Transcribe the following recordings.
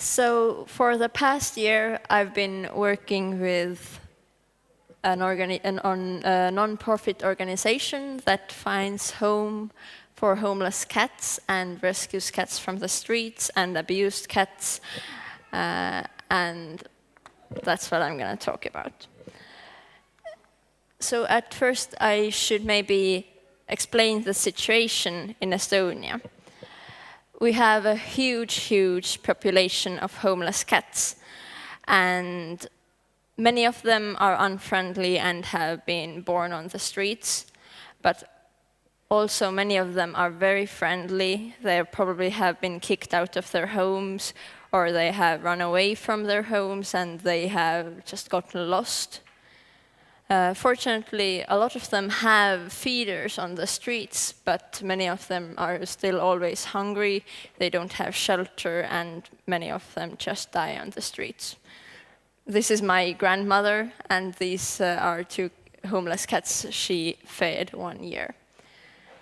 So for the past year, I've been working with a non-profit organization that finds home for homeless cats and rescues cats from the streets and abused cats, and that's what I'm going to talk about. So at first, I should maybe explain the situation in Estonia. We have a huge population of homeless cats, and many of them are unfriendly and have been born on the streets, but also many of them are very friendly. They probably have been kicked out of their homes, or they have run away from their homes and they have just gotten lost. Fortunately, a lot of them have feeders on the streets, but many of them are still always hungry. They don't have shelter, and many of them just die on the streets. This is my grandmother, and these are 2 homeless cats she fed 1 year.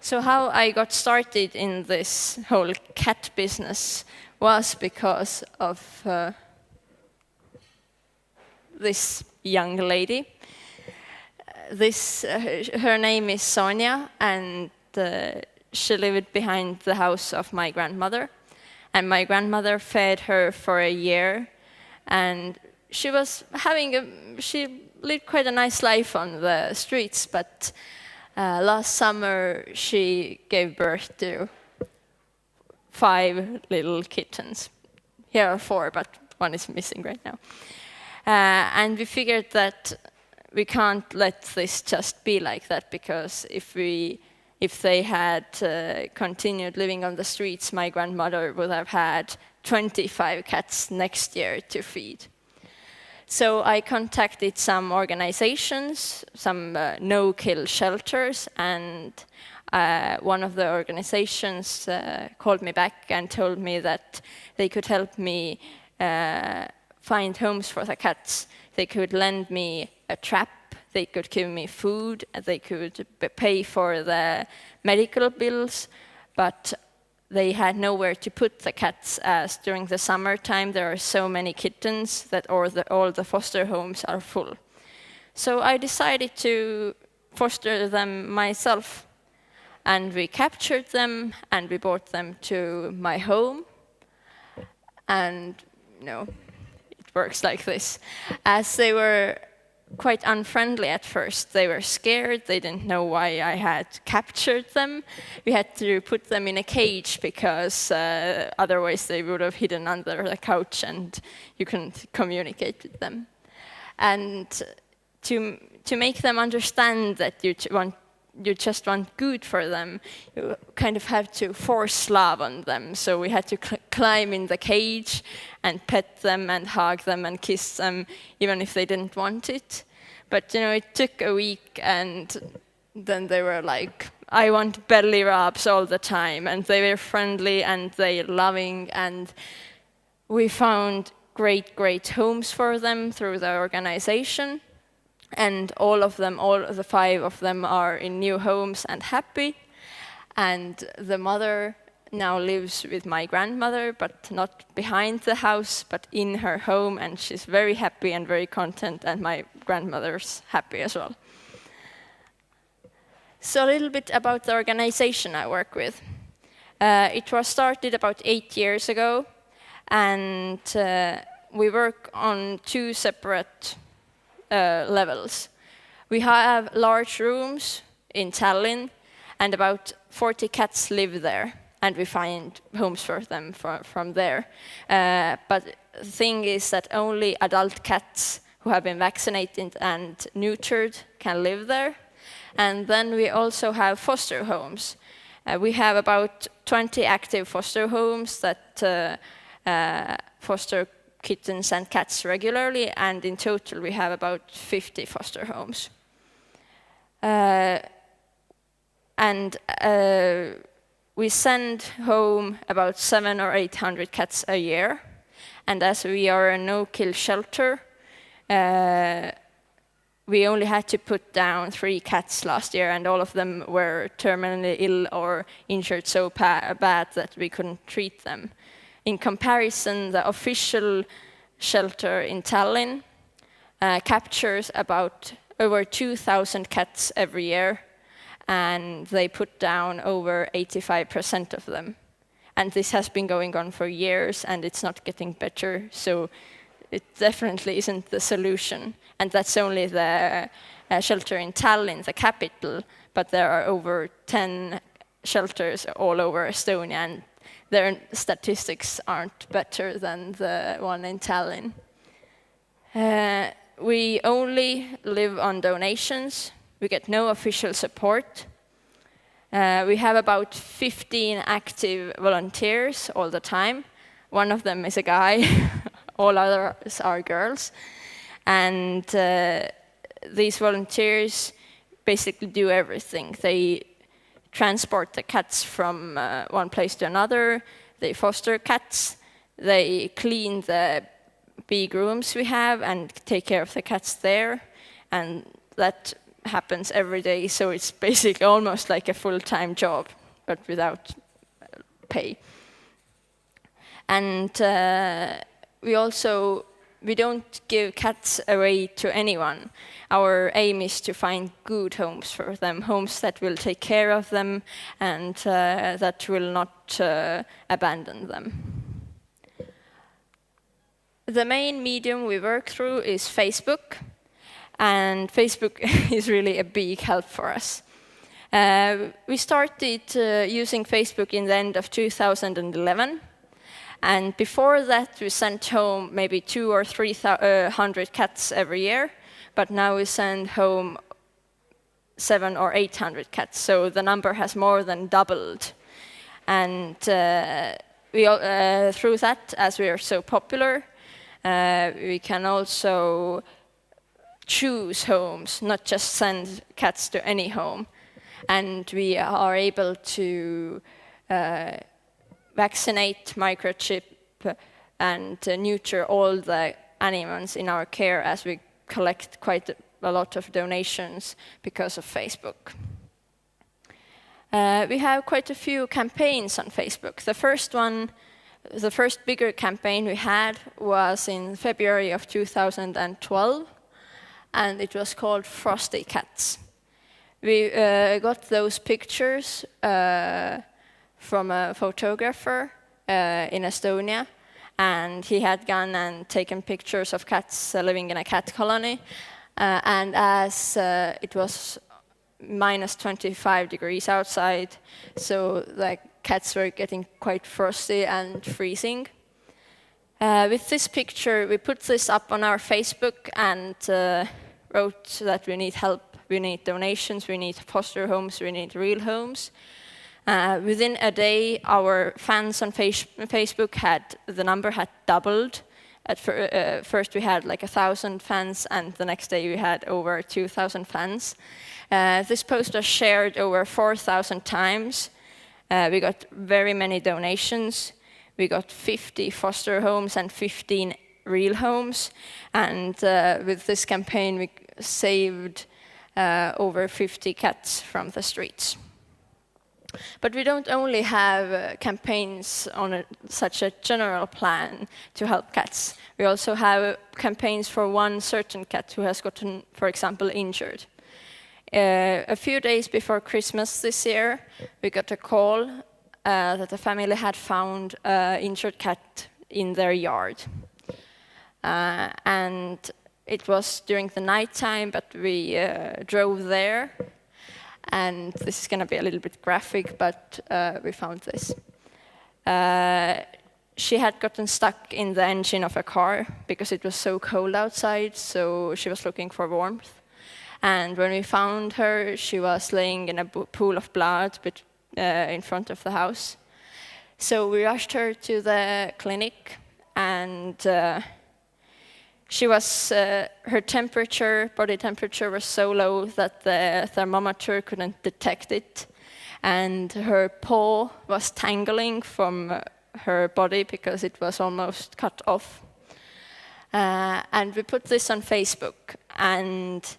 So how I got started in this whole cat business was because of this young lady. Her name is Sonia, and she lived behind the house of my grandmother. And my grandmother fed her for a year, and she lived quite a nice life on the streets, but last summer she gave birth to 5 little kittens. Here are 4, but 1 is missing right now. And we figured that we can't let this just be like that, because if they had continued living on the streets, my grandmother would have had 25 cats next year to feed. So I contacted some organizations, some no-kill shelters, and one of the organizations called me back and told me that they could help me find homes for the cats. They could lend me a trap, they could give me food, they could pay for the medical bills, but they had nowhere to put the cats, as during the summertime there are so many kittens that all the foster homes are full. So I decided to foster them myself, and we captured them and we brought them to my home. And it works like this. As they were quite unfriendly at first. They were scared, they didn't know why I had captured them. We had to put them in a cage because otherwise they would have hidden under the couch and you couldn't communicate with them. And to make them understand that you just want good for them, you kind of have to force love on them. So we had to climb in the cage and pet them and hug them and kiss them, even if they didn't want it. But it took a week, and then they were like, I want belly rubs all the time. And they were friendly and they were loving, and we found great homes for them through the organization. And all the 5 of them are in new homes and happy. And the mother now lives with my grandmother, but not behind the house, but in her home. And she's very happy and very content, and my grandmother's happy as well. So a little bit about the organization I work with. It was started about 8 years ago, and we work on 2 separate levels. We have large rooms in Tallinn, and about 40 cats live there, and we find homes for them from there. But the thing is that only adult cats who have been vaccinated and neutered can live there. And then we also have foster homes. We have about 20 active foster homes that foster kittens and cats regularly, and in total we have about 50 foster homes. And we send home about 700 or 800 cats a year. And as we are a no-kill shelter, we only had to put down 3 cats last year, and all of them were terminally ill or injured so bad that we couldn't treat them. in comparison, the official shelter in Tallinn captures about over 2,000 cats every year, and they put down over 85% of them. And this has been going on for years, and it's not getting better, so it definitely isn't the solution. And that's only the shelter in Tallinn, the capital, but there are over 10 shelters all over Estonia, and their statistics aren't better than the one in Tallinn. We only live on donations. We get no official support. We have about 15 active volunteers all the time. One of them is a guy, all others are girls. And these volunteers basically do everything. They transport the cats from one place to another, they foster cats, they clean the big rooms we have and take care of the cats there, and that happens every day, so it's basically almost like a full-time job, but without pay. And we don't give cats away to anyone. Our aim is to find good homes for them, homes that will take care of them and that will not abandon them. The main medium we work through is Facebook, and Facebook is really a big help for us. We started using Facebook in the end of 2011. And before that, we sent home maybe 200 or 300 cats every year, but now we send home 700 or 800 cats, so the number has more than doubled. And through that, as we are so popular, we can also choose homes, not just send cats to any home. And we are able to vaccinate, microchip, and neuter all the animals in our care, as we collect quite a lot of donations because of Facebook. We have quite a few campaigns on Facebook. The first bigger campaign we had was in February of 2012, and it was called Frosty Cats. We got those pictures from a photographer in Estonia, and he had gone and taken pictures of cats living in a cat colony. And as it was minus 25 degrees outside, so the cats were getting quite frosty and freezing. With this picture, we put this up on our Facebook and wrote that we need help, we need donations, we need foster homes, we need real homes. Within a day, our fans on Facebook the number had doubled. At first we had like 1,000 fans, and the next day we had over 2,000 fans. This post was shared over 4,000 times. We got very many donations. We got 50 foster homes and 15 real homes. And with this campaign, we saved over 50 cats from the streets. But we don't only have campaigns on such a general plan to help cats. We also have campaigns for one certain cat who has gotten, for example, injured. A few days before Christmas this year, we got a call that the family had found an injured cat in their yard. And it was during the nighttime, but we drove there. And this is going to be a little bit graphic, but we found this. She had gotten stuck in the engine of a car because it was so cold outside, so she was looking for warmth. And when we found her, she was laying in a pool of blood in front of the house. So we rushed her to the clinic, and her body temperature was so low that the thermometer couldn't detect it. And her paw was tangling from her body because it was almost cut off. And we put this on Facebook, and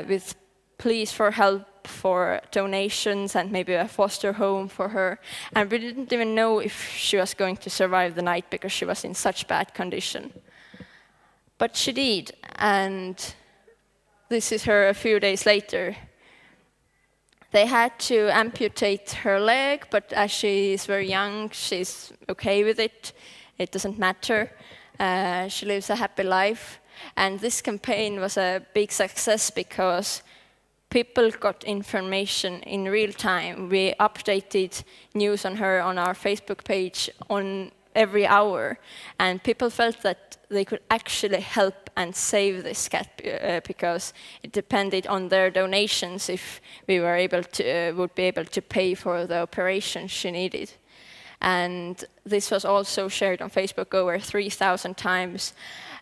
with pleas for help for donations and maybe a foster home for her. And we didn't even know if she was going to survive the night because she was in such bad condition. But she did, and this is her a few days later. They had to amputate her leg, but as she is very young, she's okay with it. It doesn't matter. She lives a happy life. And this campaign was a big success because people got information in real time. We updated news on her on our Facebook page on every hour, and people felt that they could actually help and save this cat because it depended on their donations if we were able to would be able to pay for the operation she needed. And this was also shared on Facebook over 3,000 times.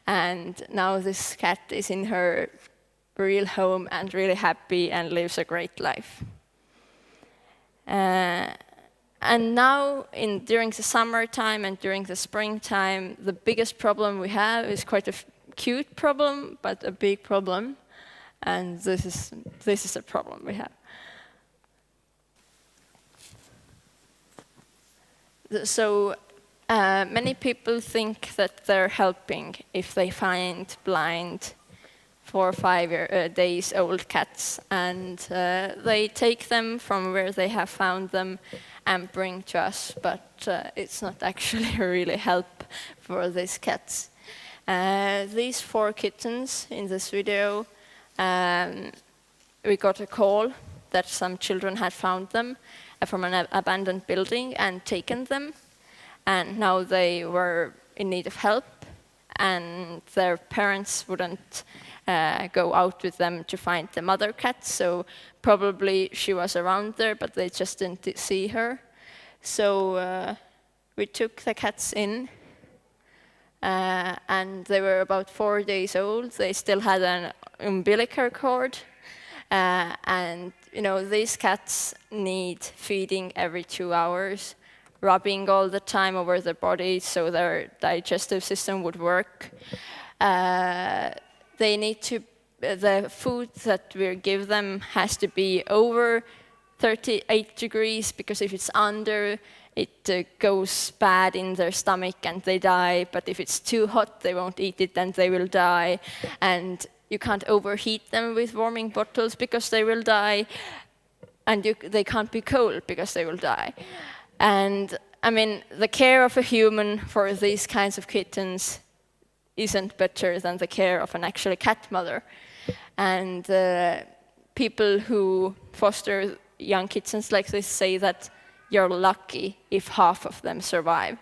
And now this cat is in her real home and really happy and lives a great life. And now, during the summertime and during the springtime, the biggest problem we have is quite a cute problem, but a big problem. And this is a problem we have. So many people think that they're helping if they find blind 4 or 5 days old cats, and they take them from where they have found them and bring to us, but it's not actually really help for these cats. These 4 kittens in this video, we got a call that some children had found them from an abandoned building and taken them, and now they were in need of help, and their parents wouldn't go out with them to find the mother cat, so probably she was around there, but they just didn't see her. So we took the cats in, and they were about 4 days old. They still had an umbilical cord, and these cats need feeding every 2 hours, rubbing all the time over their body so their digestive system would work. They need to, the food that we give them has to be over 38 degrees, because if it's under, it goes bad in their stomach and they die. But if it's too hot, they won't eat it and they will die. And you can't overheat them with warming bottles because they will die. And they can't be cold because they will die. And I mean, the care of a human for these kinds of kittens isn't better than the care of an actual cat mother. And people who foster young kittens like this say that you're lucky if half of them survive.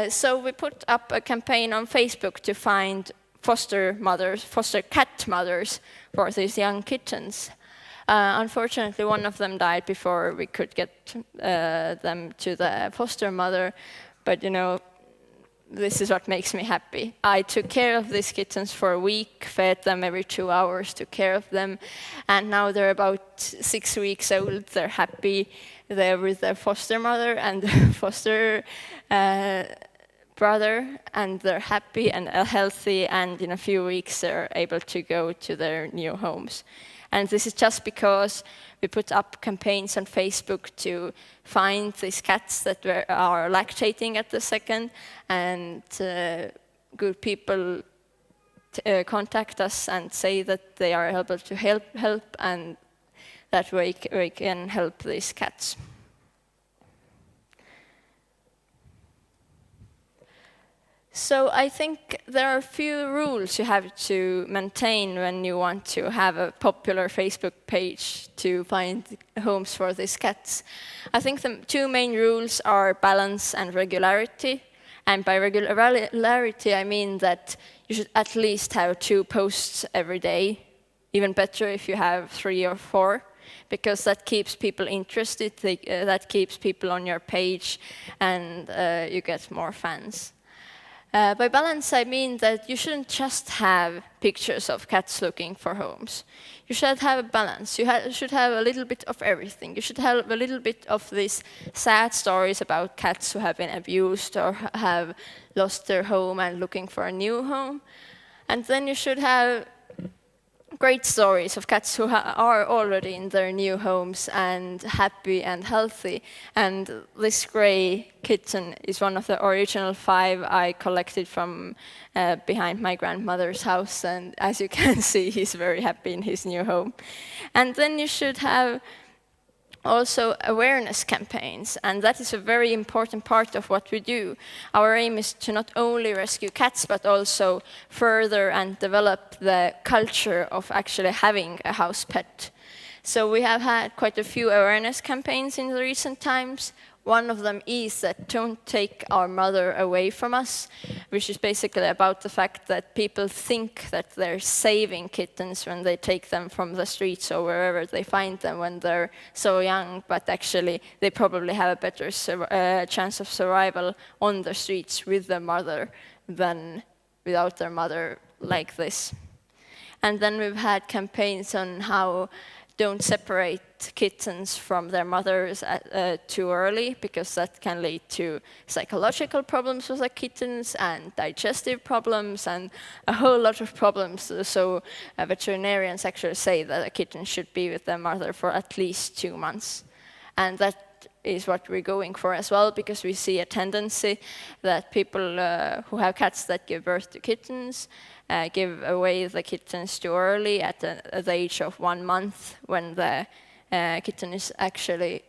So we put up a campaign on Facebook to find foster cat mothers for these young kittens. Unfortunately, one of them died before we could get them to the foster mother, but this is what makes me happy. I took care of these kittens for a week, fed them every 2 hours, took care of them, and now they're about 6 weeks old. They're happy. They're with their foster mother and their foster brother, and they're happy and healthy, and in a few weeks they're able to go to their new homes. And this is just because we put up campaigns on Facebook to find these cats that are lactating at the second, and good people contact us and say that they are able to help, and that way we can help these cats. So I think there are a few rules you have to maintain when you want to have a popular Facebook page to find homes for these cats. I think the 2 main rules are balance and regularity. And by regularity, I mean that you should at least have 2 posts every day. Even better if you have 3 or 4, because that keeps people interested, that keeps people on your page, and you get more fans. By balance, I mean that you shouldn't just have pictures of cats looking for homes. You should have a balance. You should have a little bit of everything. You should have a little bit of these sad stories about cats who have been abused or have lost their home and looking for a new home. And then you should have great stories of cats who are already in their new homes and happy and healthy. And this grey kitten is one of the original 5 I collected from behind my grandmother's house. And as you can see, he's very happy in his new home. And then you should have also awareness campaigns, and that is a very important part of what we do. Our aim is to not only rescue cats, but also further and develop the culture of actually having a house pet. So we have had quite a few awareness campaigns in the recent times. One of them is that don't take our mother away from us, which is basically about the fact that people think that they're saving kittens when they take them from the streets or wherever they find them when they're so young, but actually they probably have a better chance of survival on the streets with their mother than without their mother like this. And then we've had campaigns on how don't separate kittens from their mothers too early, because that can lead to psychological problems with the kittens and digestive problems and a whole lot of problems. So veterinarians actually say that a kitten should be with their mother for at least 2 months. And that is what we're going for as well, because we see a tendency that people who have cats that give birth to kittens give away the kittens too early at the age of 1 month, when the kitten is actually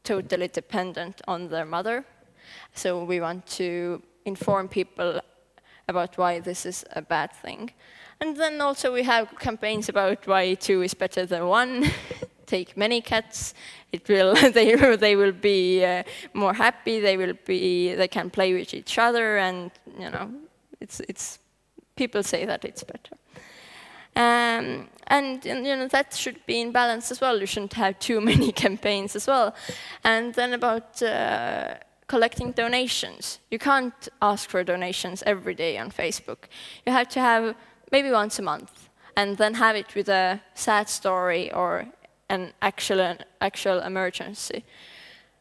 totally dependent on their mother. So we want to inform people about why this is a bad thing. And then also we have campaigns about why 2 is better than 1. Take many cats, they will be more happy, they can play with each other, and it's people say that it's better. And that should be in balance as well. You shouldn't have too many campaigns as well. And then about collecting donations. You can't ask for donations every day on Facebook. You have to have maybe once a month, and then have it with a sad story or an actual emergency.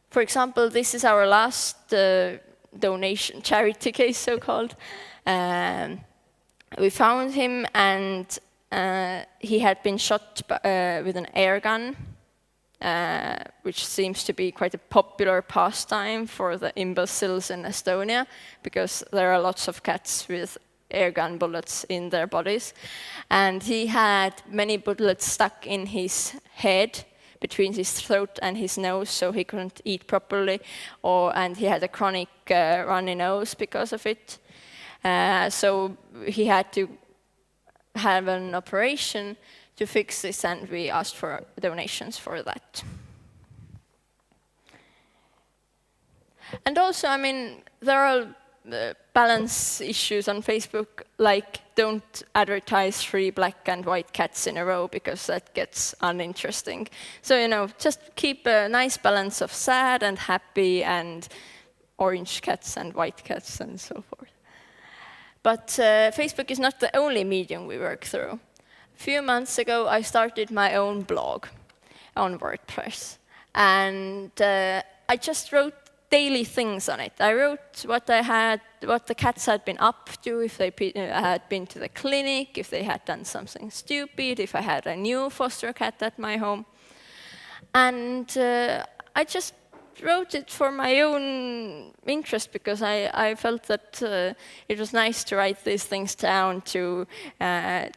For example, this is our last donation charity case, so-called. We found him, and he had been shot with an air gun, which seems to be quite a popular pastime for the imbeciles in Estonia, because there are lots of cats with air gun bullets in their bodies. And he had many bullets stuck in his head, between his throat and his nose, so he couldn't eat properly, and he had a chronic runny nose because of it. So he had to have an operation to fix this, and we asked for donations for that. And also, there are balance issues on Facebook, like don't advertise 3 black and white cats in a row, because that gets uninteresting. So, just keep a nice balance of sad and happy and orange cats and white cats and so forth. But Facebook is not the only medium we work through. A few months ago, I started my own blog on WordPress. And I just wrote daily things on it. I wrote what the cats had been up to, if they had been to the clinic, if they had done something stupid, if I had a new foster cat at my home. And I just wrote it for my own interest, because I felt that it was nice to write these things down to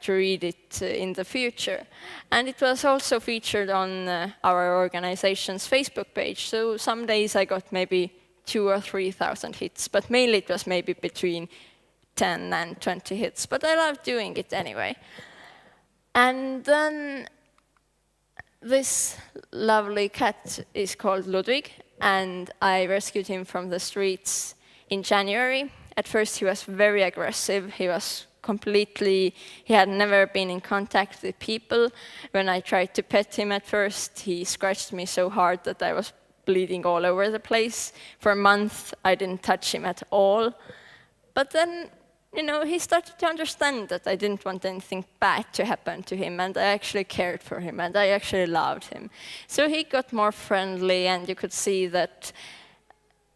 read it in the future. And it was also featured on our organization's Facebook page. So some days I got maybe 2,000 or 3,000 hits, but mainly it was maybe between 10 and 20 hits. But I loved doing it anyway. And then this lovely cat is called Ludwig, and I rescued him from the streets in January. At first he was very aggressive. He had never been in contact with people. When I tried to pet him at first, he scratched me so hard that I was bleeding all over the place. For a month, I didn't touch him at all. But then, he started to understand that I didn't want anything bad to happen to him, and I actually cared for him, and I actually loved him. So he got more friendly, and you could see that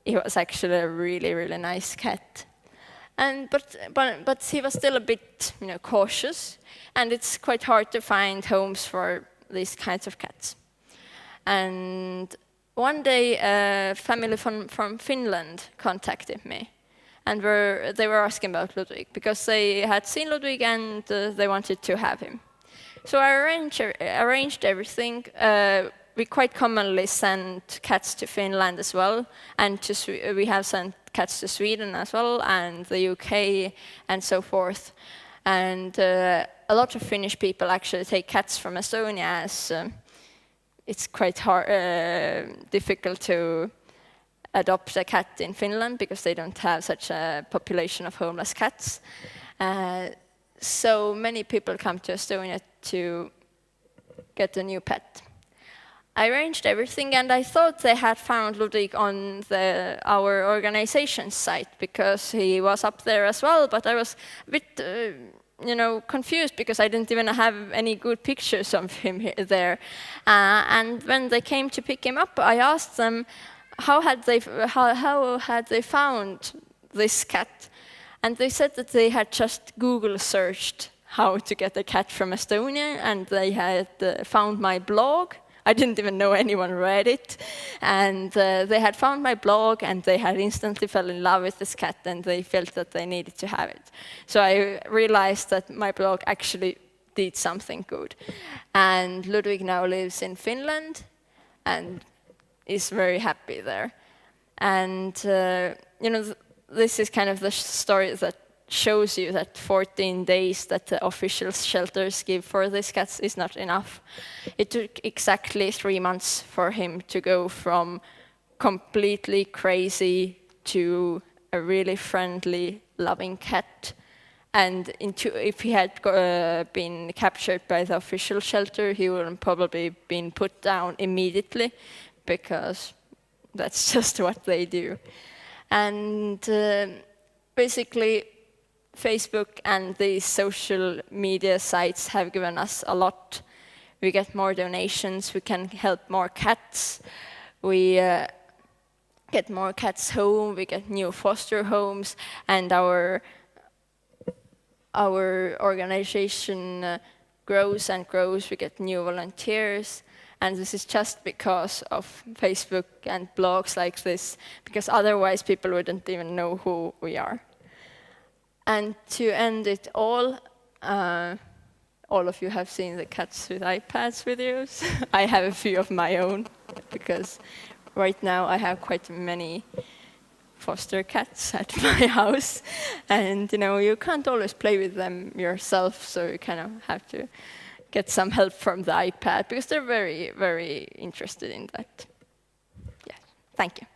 he was actually a really, really nice cat. And but he was still a bit, cautious, and it's quite hard to find homes for these kinds of cats. And one day, a family from Finland contacted me, and they were asking about Ludwig because they had seen Ludwig and they wanted to have him. So I arranged everything. We quite commonly send cats to Finland as well, and we have sent cats to Sweden as well, and the UK, and so forth. And a lot of Finnish people actually take cats from Estonia, as it's quite difficult to adopt a cat in Finland because they don't have such a population of homeless cats. So many people come to Estonia to get a new pet. I arranged everything, and I thought they had found Ludwig on our organization's site because he was up there as well, but I was a bit confused because I didn't even have any good pictures of him there. And when they came to pick him up, I asked them how had they found this cat, and they said that they had just Google searched how to get a cat from Estonia, and they had found my blog. I didn't even know anyone read it, and they had found my blog, and they had instantly fell in love with this cat, and they felt that they needed to have it. So I realized that my blog actually did something good. And Ludwig now lives in Finland and is very happy there. And this is kind of the story that shows you that 14 days that the official shelters give for these cats is not enough. It took exactly 3 months for him to go from completely crazy to a really friendly, loving cat. And if he had been captured by the official shelter, he would have probably been put down immediately, because that's just what they do. And basically, Facebook and these social media sites have given us a lot. We get more donations, we can help more cats, we get more cats home, we get new foster homes, and our organization grows and grows. We get new volunteers, and this is just because of Facebook and blogs like this, because otherwise people wouldn't even know who we are. And to end it all of you have seen the Cats with iPads videos. I have a few of my own, because right now I have quite many foster cats at my house, and you can't always play with them yourself, so you kind of have to get some help from the iPad, because they're very, very interested in that. Yeah, thank you.